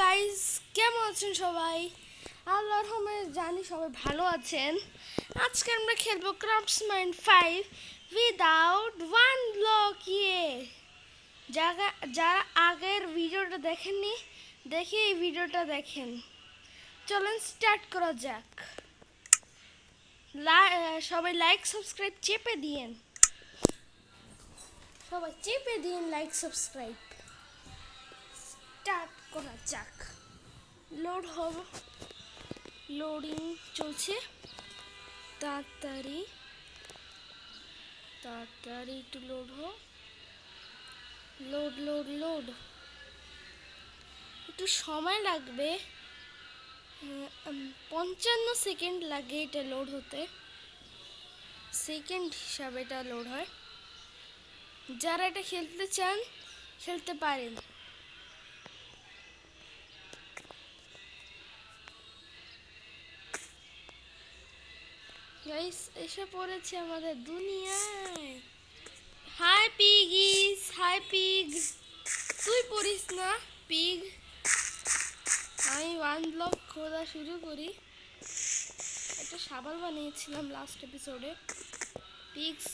Guys, কেমন আছেন সবাই? আল্লাহর রহমতে জানি সবাই ভালো আছেন। আজকে আমরা খেলবো ক্রাফটসম্যান 5 উইদাউট ওয়ান ব্লক। যারা আগের ভিডিওটা দেখেননি, দেখে এই ভিডিওটা দেখেন। চলেন স্টার্ট করা যাক। সবাই লাইক সাবস্ক্রাইব চেপে দিয়েন। সবাই চেপে দিন লাইক সাবস্ক্রাইব। স্টার্ট করা যাক। লোড হবে, লোডিং চলছে। তাড়াতাড়ি তাড়াতাড়ি একটু লোড হোক। লোড লোড লোড একটু সময় লাগবে। 55 সেকেন্ড লাগে এটা লোড হতে। সেকেন্ড হিসাবে এটা লোড হয়। যারা এটা খেলতে চান খেলতে পারেন। গাইস, এসে পড়েছে আমাদের দুনিয়ায়। Hi piggies, hi pig. তুই পড়িস না পিগ। আমি ওয়ান ব্লক খোঁজা শুরু করি। একটা সাবাল বানিয়েছিলাম লাস্ট এপিসোডে। পিগস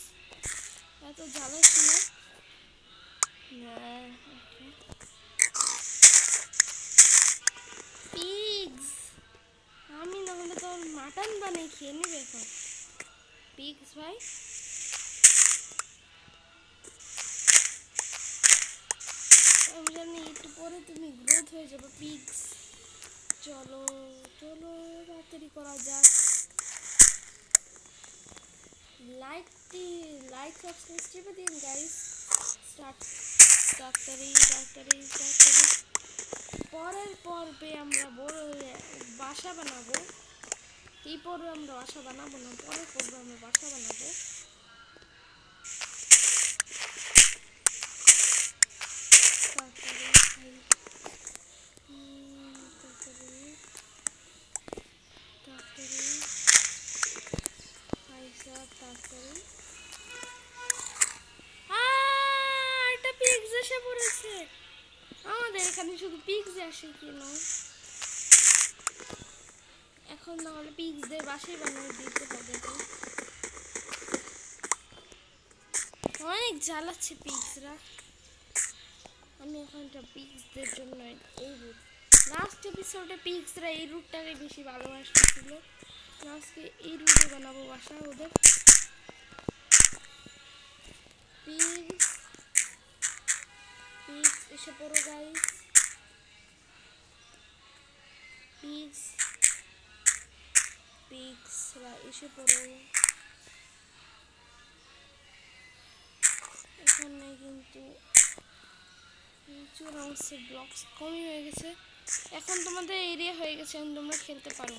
এত জ্বালা ছিল না। পিগস আমি না হলে তোর মাটন বানিয়ে খেয়ে নেবে এখন। পিগস ভাই, আমি জানি একটু পরে তুমি গ্রোথ হয়ে যাবে। পিগস চলো চলো তাড়াতাড়ি করা যাক। লাইক সাবস্ক্রাইব চেপে দিন গাইস। স্টার্ট। তাড়াতাড়ি তাড়াতাড়ি তাড়াতাড়ি। পরের পর্বে আমরা বড় বাসা বানাবো। এই পর্বে আমরা বাসা বানাবো না, পরের পর্বে আমরা বাসা বানাবো। একটা পিগস এসে পড়েছে। আমাদের এখানে শুধু পিগস আসে কেন? এখন না হলে পিগসদের বাসায় বানিয়ে দিতে হবে। অনেক জ্বালাচ্ছে পিগসরা। আমি এখন একটা পিগসদের জন্য এই রুট, লাস্ট এপিসোডে পিগসরা এই রুটটাকে বেশি ভালোবাসতেছিল। আজকে এই রুটে বানাবো বাসা ওদের। পিগস পিগস এসে পড়ো গাইস। পিগস পিগসরা এসে পড়ো। এখানে কিন্তু প্রচুর অংশের ব্লকস কমই হয়ে গেছে। এখন তোমাদের এরিয়া হয়ে গেছে, এখন তোমরা খেলতে পারো।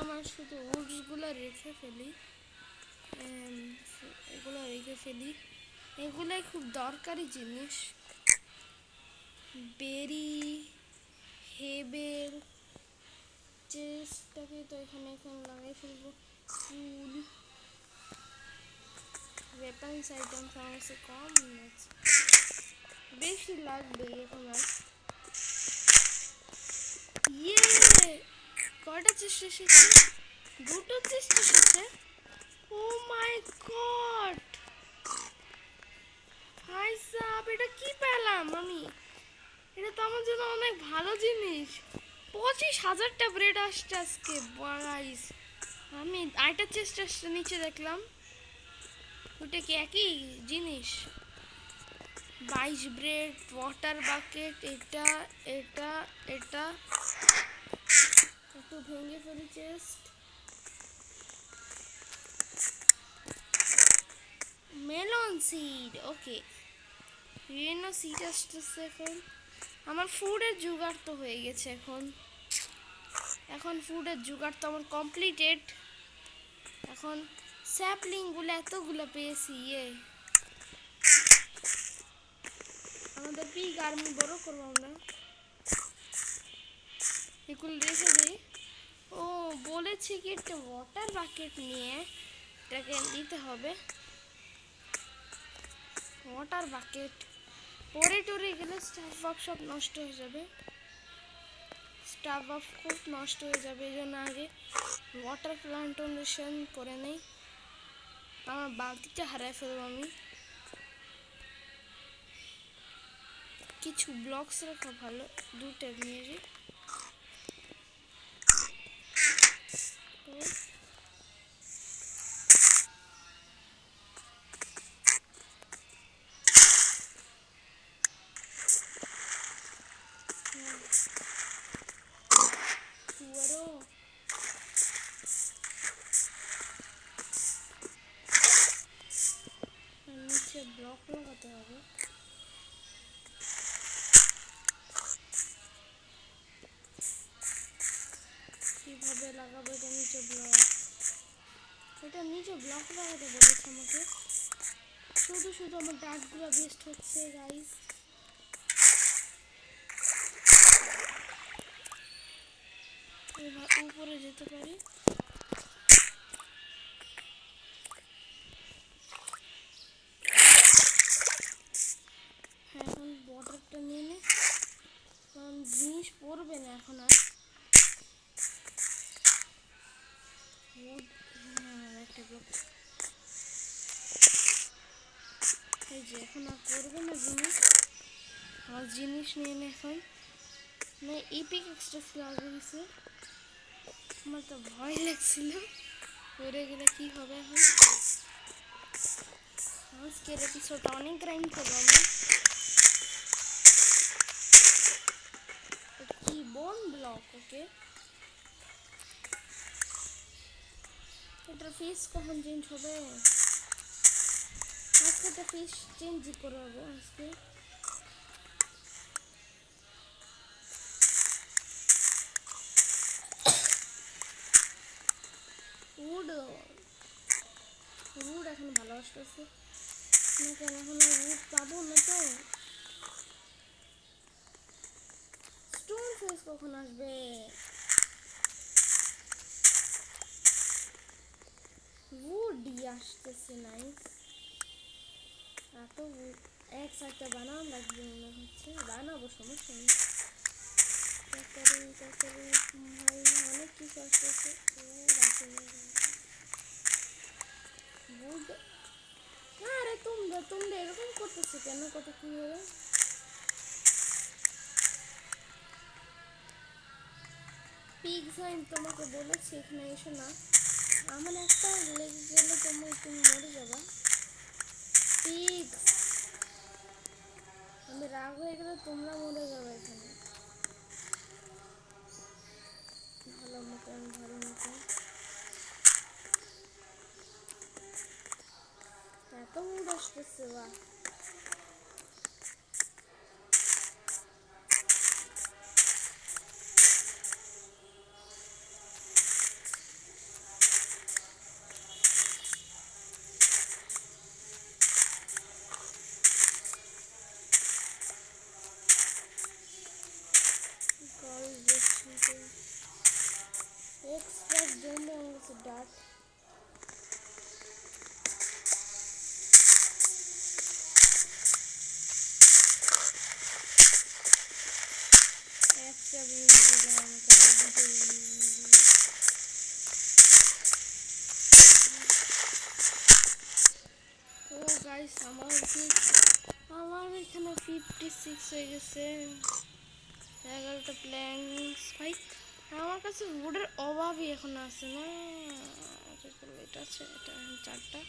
আমার শুধু উডসগুলো রেখে ফেলি, এগুলো রেখে ফেলি। এগুলাই খুব দরকারি জিনিস। বেরি হেবেল চেস্টটাকে তো এখানে এখন লাগাই ফেলবো। ফুল ওয়েপন্স আইটেমস আমার কাছে কম আছে, বেশি লাগবে এখন। আর কয়টা চেস্ট এসেছে? দুটো চেস্ট এসেছে। ও মাই গড ভাই সাব, এটা কি পেলাম আমি? এটা তো আমার জন্য অনেক ভালো জিনিস। 25,000টা ব্রেড আসছে আজকে গাইস। আমি আইটা চেস্ট আসছে নিচে দেখলাম, ওটা কি একই জিনিস? 22 ব্রেড, ওয়াটার বাকেট, এটা এটা এটা একটু ভেঙে ফেলি চেস্ট। মেলন সিড, ওকে। বিভিন্ন সিড আসতেছে এখন। আমার ফুডের জোগাড় তো হয়ে গেছে। এখন ফুডের জোগাড় তো আমার কমপ্লিটেড। এখন স্যাপলিংগুলো এতগুলো পেয়েছি। আমাদের পিগ আর্মি বড় করবো আমরা। এগুলো রেখে দিই। ও বলেছে কি একটা ওয়াটার বাকেট নিয়ে এটাকে দিতে হবে। ওয়াটার বাকেট পরে টরে গেলে স্টাফ সব নষ্ট হয়ে যাবে। স্টাফ অফ খুব নষ্ট হয়ে যাবে, এই জন্য আগে ওয়াটার প্লান্টেশন করে নেই। আমার বালতিটা হারাই ফেলবো আমি। কিছু ব্লকস রাখা ভালো, দুটো নিয়ে যাই। নিচে ব্লক লাগাতে হবে। কিভাবে লাগাবো এটা নিচে ব্লক? এটা নিচে ব্লক লাগাতে বলেছে আমাকে। শুধু শুধু আমার ডার্টগুলো বেস্ট হচ্ছে গাইস। এবার উপরে যেতে পারি। হ্যাঁ, এখন বর্ডারটা নিয়ে নে, কারণ জিনিস পড়বে না এখন আর। একটা ব্লক, এই যে এখন আর পড়বে না জিনিস। আমার জিনিস নিয়ে নে এখন। না ইপিক এক্সট্রা লাগিয়ে দিছে, আমার তো ভয় লাগছিল পড়ে গেলে কি হবে এখন। আজকের এপিসোডটা অনেক গ্রাইন্ড করবো আমরা। কি বোন ব্লক, ওকে। এটার ফেস কখন চেঞ্জ হবে? আজকে একটা ফেস চেঞ্জই করাবো আজকে। উড উড এখন ভালো আসতেছে না কেন? এখন আর উড পাবো না তো। স্টোন ফেস কখন আসবে? উডই আসতেছে নাই। এত এক সাইডটা বানানো লাগবে মনে হচ্ছে। বানাবো, সমস্যা নেই। তারপরে ভাই অনেক কিছু আসতেছে। উড না রে, তোমরা এরকম করতেছো কেন? কত কি হবে? পিগস আমি তোমাকে বলেছি এখানে এসো না। আমার একটা লেগে গেলে তুমি মরে যাবা। পিগস, আমি রাগ হয়ে গেলে তোমরা মরে যাবে এখানে। ভালো মতন এত মুড আসতেছে বা। Extract জন্য হচ্ছে ডাট। একটা বলে আমাকে ও গাইস, আমার এখানে 56 হয়ে গেছে। 11টা প্ল্যাঙ্কস ভাই। আমার কাছে উডের অভাবই এখন আছে না। এটা আছে, এটা 4টা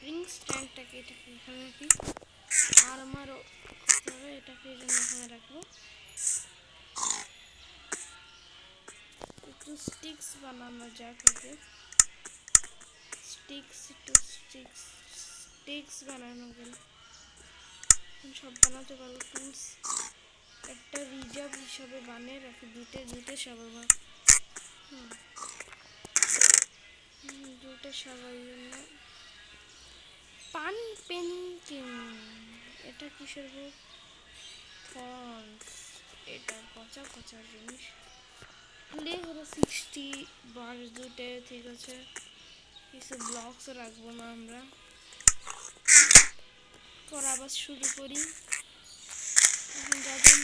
রিং স্ট্যান্ডটাকে এটাকে এখানে রাখি। আর আমারও এটাকে এই জন্য এখানে রাখবো। একটু স্টিক্স বানানো যাক। ওকে, স্টিক্স বানানো গেল। সব বানাতে পারবো। টুলস একটা রিজার্ভ হিসাবে বানিয়ে রাখি। দুটো সবার দুটো সবার জন্য। পান পেন্টিং, এটা কিসের বুক? থর্নস, এটা পচা জিনিস। লে হলো 60 বার দুটো, ঠিক আছে। কিছু ব্লকস রাখবো না আমরা। পর আবার শুরু করি। এখন যাদের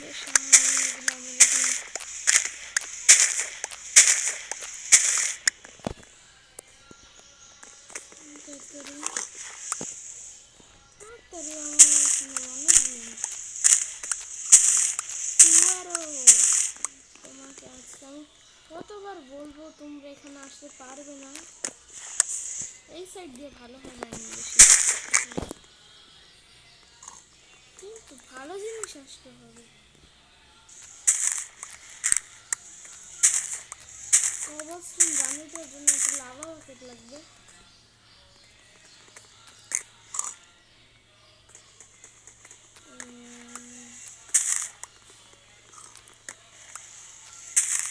আমি কতবার বলবো তোমরা এখানে আসতে পারবে না। এই সাইড দিয়ে ভালো হয় না বেশি, কিন্তু ভালো জিনিস আসতে হবে। কবলস্টোন বানানোর জন্য একটা লাভা বাকেট লাগবে।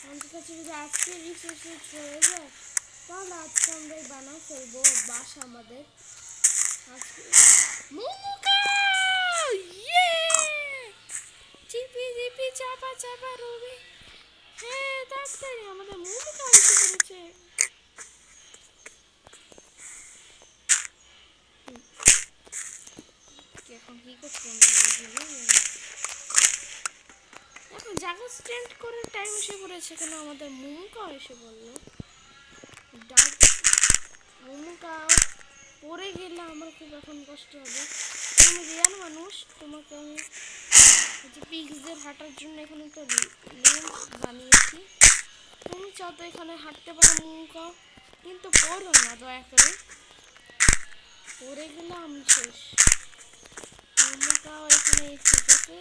আমাদের কাছে যদি আজকে রিসোর্সেস হয়ে যায় তাহলে আজকে আমরাই বানাই ফেলবো বাসা আমাদের। আজকে মোমোকা ইয়ে চিপি চিপি চাপা চাপা রবি। হ্যাঁ তাড়াতাড়ি আমাদের মোমোকা এসে পড়েছে। এখন কি করতে এখন জায়গা স্ট্যান্ড করার টাইম এসে পড়েছে, কেন আমাদের মোমোকা এসে বললো। মোমোকা পড়ে গেলে আমার খুব এখন কষ্ট হবে। তুমি রিয়াল মানুষ, তোমাকে আমি পিক্সদের হাঁটার জন্য এখানে একটা লেন্স বানিয়েছি। তুমি চাও তো এখানে হাঁটতে পারো মোমোকা, কিন্তু পড়ো না দয়া করে, পড়ে গেলে আমি শেষ। মোমোকাও এখানে ঠিক আছে,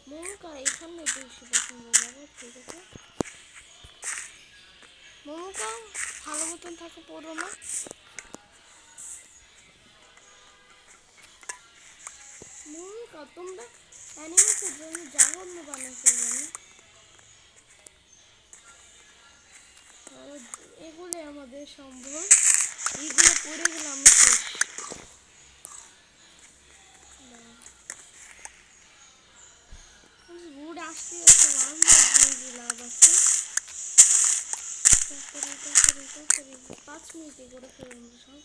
মোমোকা এখানে বেশি পছন্দ যাবো, ঠিক আছে। মোমোকা ভালো মতন থাকে, পড়ো না। মোমোকা তোমরা অ্যানিমেটের জন্য জঘন্য বানিয়ে ফেলবে না। এগুলো আমাদের সম্ভব, এগুলো পড়ে গেলে আমি শেষ। উড আসতে আসতে লাভ আছে। 5 মিনিটে করে ফেলুন সব।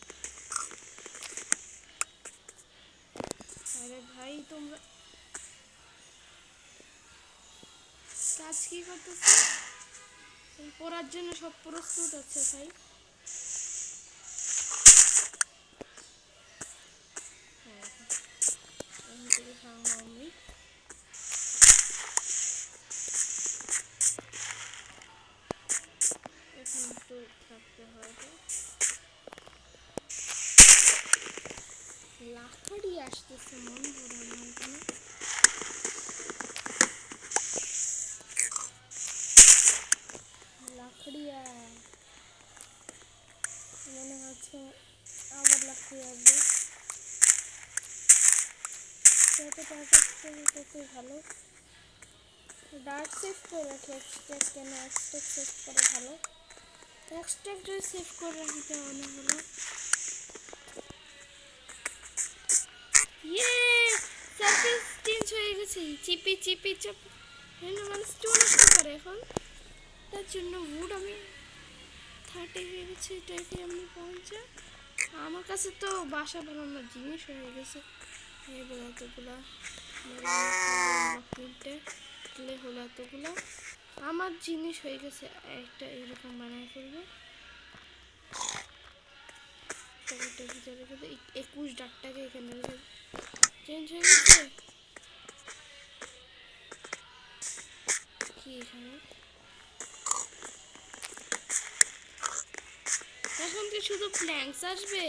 আরে ভাই তোমরা কাজ কি করতেছো? পড়ার জন্য সব প্রস্তুত আছে ভাই। এখন একটু থাকতে হবে, লাকড়ি আসতেছে মন ভরে আমার এখানে। লাকড়িয়া মনে হচ্ছে আবার লাকড়ি আসবে, যত তাড়াতাড়ি তত ভালো। ডার্ক সেভ করে রাখি, এক্সট্রাক্ট কেন এক্সট্রাক্ট সেভ করে ভালো, এক্সট্রাক্ট যদি সেভ করে রাখি তাহলে হলো। ইয়ে সারফেস চেঞ্জ হয়ে গেছে, চিপি চিপি চাপ মানুষ চলে আসতে পারে এখন। তার জন্য উড আমি 30 হয়ে গেছে, এটাকে আমি 50। আমার কাছে তো বাসা বানানোর জিনিস হয়ে গেছে। এবার এতগুলা তিনটে হলো, এতগুলা আমার জিনিস হয়ে গেছে। একটা এরকম বানায় ফেলবে, 21 ডাকটাকে এখানে চেঞ্জ হয়ে গেছে। কি এখানে এখন কি শুধু প্ল্যাঙ্কস আসবে?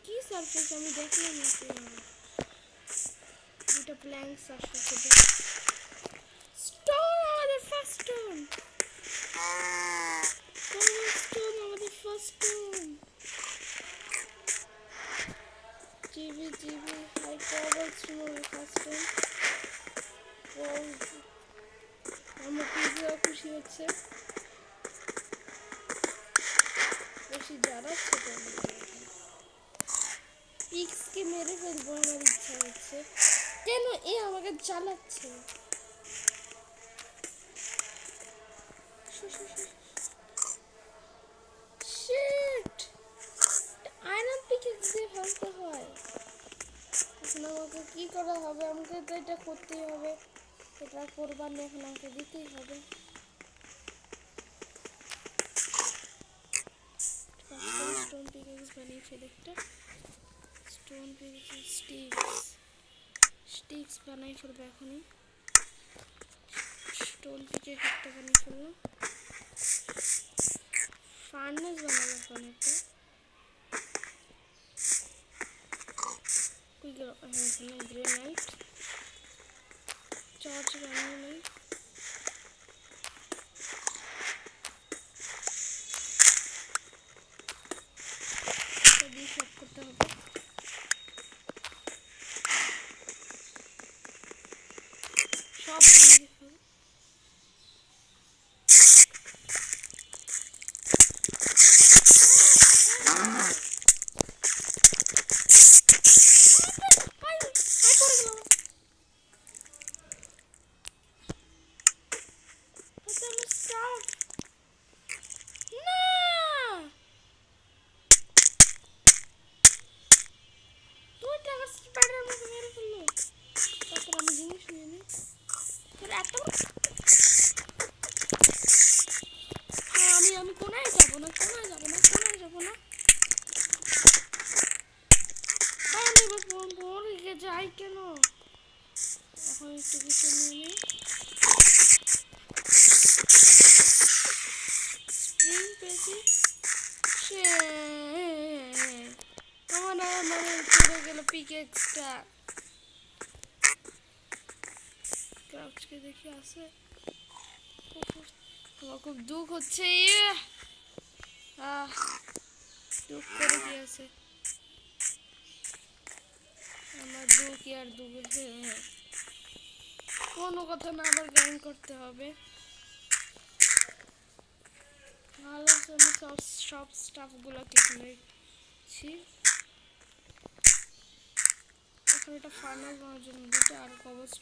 কি সারফেস আমি দেখলাম না, দুটো প্ল্যাঙ্কস আসছে শুধু। স্টোন, আমাদের ফার্স্ট স্টোন, স্টোন আমাদের ফার্স্ট স্টোন। জিবি জিবি হাই কবলস্টোন আমাদের ফার্স্ট স্টোন। আমার পিজিও খুশি হচ্ছে, বেশি জ্বালাচ্ছে তো। পিক্সকে মেরে ফেলবো আমার ইচ্ছা হচ্ছে, কেন এ আমাকে জ্বালাচ্ছে। শিট, আয়রন পিকেক্স দিয়ে ফেলতে হয়। এখন আমাকে কি করা হবে? আমাকে তো এটা করতেই হবে, এটা করবার নেই, এখন আমাকে দিতেই হবে। স্টোন পিকেক্স বানিয়ে ফেলে একটা স্টোন পিকেক্স স্টিক্স বানাই ফেলবে এখনই। স্টোন পিকে একটা বানিয়ে ফেললাম। ফার্নেস বানাবো এখন একটা। এখানে গ্রেনাইট চার্জ বানিয়ে নেই। এটা দিয়ে সব করতে হবে। সব দিয়ে দিতে হবে। আমি কোনায় যাবো না, কোনায় যাবো না, কোনায় যাবো না। আমি পরে যাই কেন? এখন একটু কিছু নিয়ে নিই। স্প্রিং পেয়েছি। আমার মানে চলে গেল পিকেক্সটা। ক্রাউচকে দেখি আছে। আমার খুব দুঃখ হচ্ছে। দুঃখ করে কি আছে? আমার দুঃখ আর দুঃখ কোনো কথা না, আবার গান করতে হবে। ভালো আমি সব স্টাফগুলো কেটে নিয়েছি। এখন এটা ফার্নাস বানানোর জন্য দুটো আর কবচ।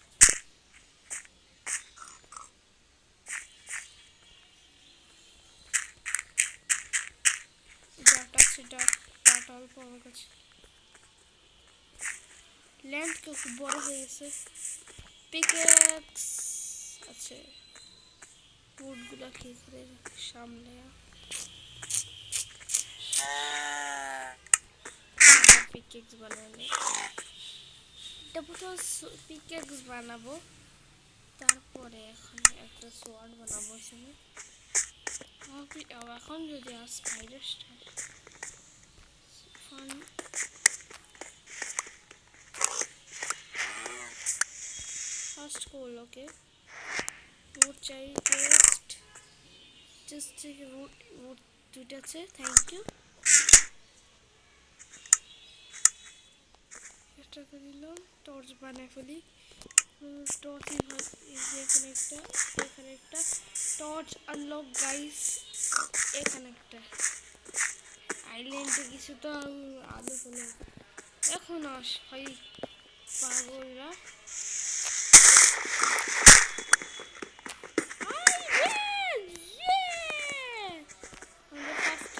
ডাটা সেটা ডাটা অল্প আমার কাছে। ল্যান্ডকে খুব বড় হয়ে গেছে। পিকেক্স আছে। উডগুলো কি করে সামনে পিকেক্স বানালে এটা পুরো পিকেক্স বানাবো। তারপরে এখন একটা সোয়ার্ড বানাবো। এখন যদি আর স্পাইডার স্টার ফার্স্ট করলোকে রুট চাই। জাস্ট থেকে রুট দুটো আছে। Thank you. এটাকে দিলাম। টর্চ বানায় ফেলি। টর্চ এখানে একটা টর্চ আনলক গাইস। এখানে একটা আইল্যান্ডে কিছু তো আলো হলো। এখন আস ভাই পাগলরা।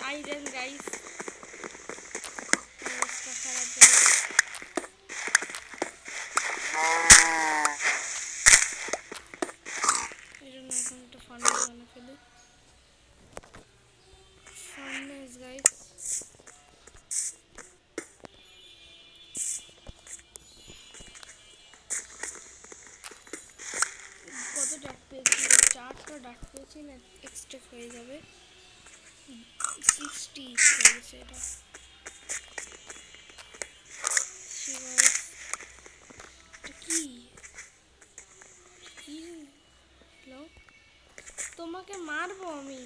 Iron guys. অবস্থা খারাপ যাবে। এই জন্য এখন একটা ফার্নেস বানিয়ে ফেলি। Furnace guys. কত ডাক পেয়েছি? 4টা ডাক পেয়েছি না, এক্সট্রা হয়ে যাবে। 60 হয়ে গেছে এটা। কি কি হ্যালো, তোমাকে মারবো আমি।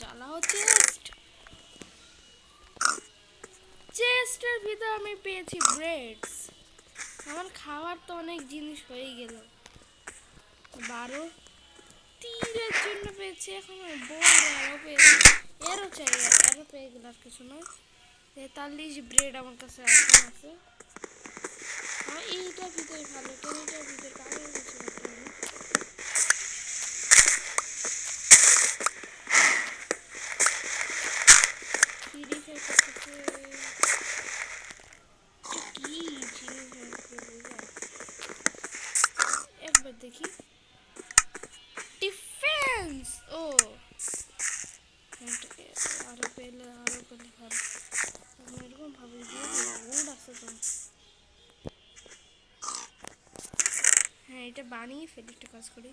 জ্বালা হচ্ছে। চেস্টের ভিতরে আমি পেয়েছি ব্রেডস। আমার খাওয়ার তো অনেক জিনিস হয়ে গেল। 12 তীরের জন্য পেয়েছি। এখন বড় আরও পেয়েছি। এরও চাই, আরও পেয়ে গেল। আর কিছু নয়। 43 ব্রেড আমার কাছে এখন আছে। আমার এইটার ভিতরে ভালো, কেন এটার ভিতরে কাগজ কিছু করতে হবে। একবার দেখি। ডিফেন্স। ও আরো পেলে ভালো। আমি এরকম ভাবি যে উড আছে তো। এটা বানিয়ে ফেলি, একটা কাজ করি,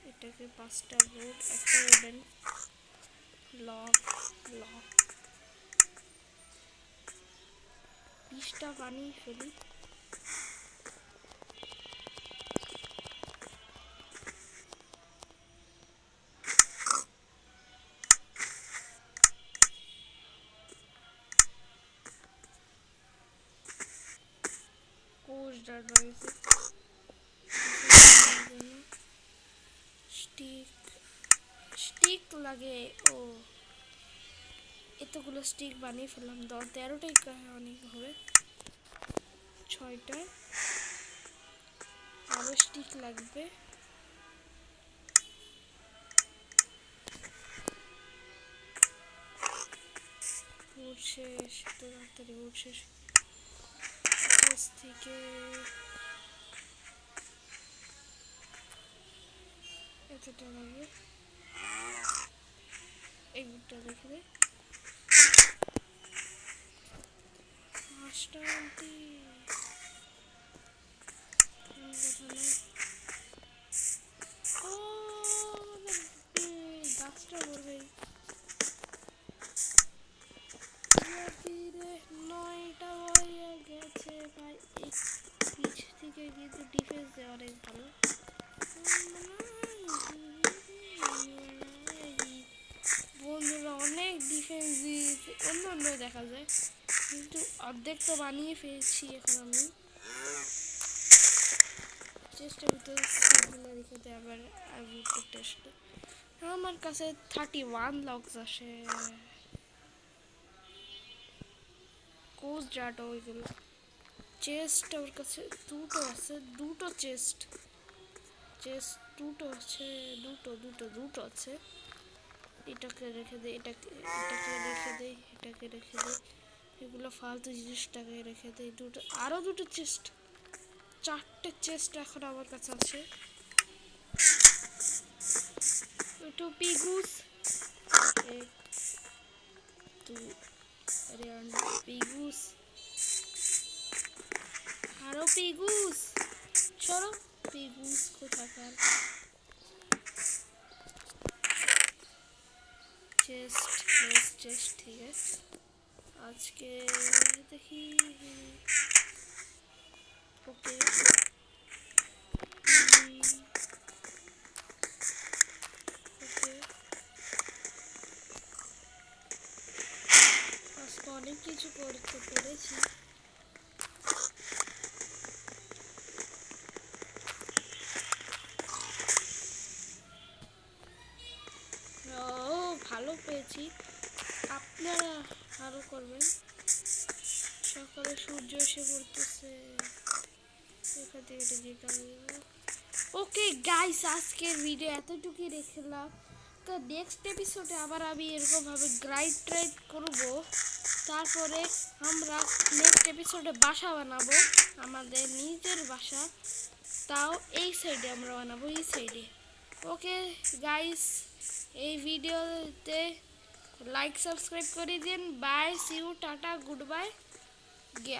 এটাকে 5টা বোর্ড, একটা উডেন লক, 20টা বানিয়ে ফেলি। কোষ ডাট বানিয়েছি, স্টিক লাগে। ও এতগুলো স্টিক বানিয়ে ফেললাম, 13টাই অনেক হবে, 6টা আরো স্টিক লাগবে। উড শেষ, তো তাড়াতাড়ি উড শেষ থেকে। এতটা লাগবে, এই উডটা রেখে দে। 5টা ও গাছটা করবে 9টা হয়ে গেছে ভাই। এই পিছ থেকে কিন্তু ডিফেন্স দেওয়া অনেক ভালো। বন্ধুরা অনেক ডিফেন্স অন্য অন্য দেখা যায়, কিন্তু অর্ধেক তো বানিয়ে ফেলছি। এখন আমি চেষ্টার ভিতরে রেখে দেয়, আবার টেস্ট। আমার কাছে 31 লগস আসে, কোষ জাট ওইগুলো। চেস্ট ওর কাছে 2টো আছে, 2টো চেস্ট দুটো আছে, দুটো আছে। এটাকে রেখে দে, এটাকে রেখে দে, এটাকে রেখে দে, এগুলো ফালতু জিনিসটাকে রেখে দে। আরো 2টো চেস্ট, 4টে চেস্ট এখন আমার কাছে আছে। একটু পিগুস, 1 2 পিগুস, আরো পিগুস, সরো পিগুস কোথাকার। চেস্ট ঠিক আছে। আজকে দেখি, ওকে আজকে অনেক কিছু করতে পেরেছি। ভালো পেয়েছি, আপনারা আরো করবেন। সকালে সূর্য এসে পড়তেছে, এখান থেকে এটা দিয়ে কাজ। ওকে গাইস, আজকের ভিডিও এতটুকুই রেখেলাম। তো নেক্সট এপিসোডে আবার আমি এরকমভাবে গ্রাইড করব। তারপরে আমরা নেক্সট এপিসোডে বাসা বানাবো, আমাদের নিজের বাসা, তাও এই সাইডে আমরা বানাবো, এই সাইডে। ওকে গাইস, এই ভিডিওতে লাইক সাবস্ক্রাইব করে দিন। Bye, see you, tata, good by.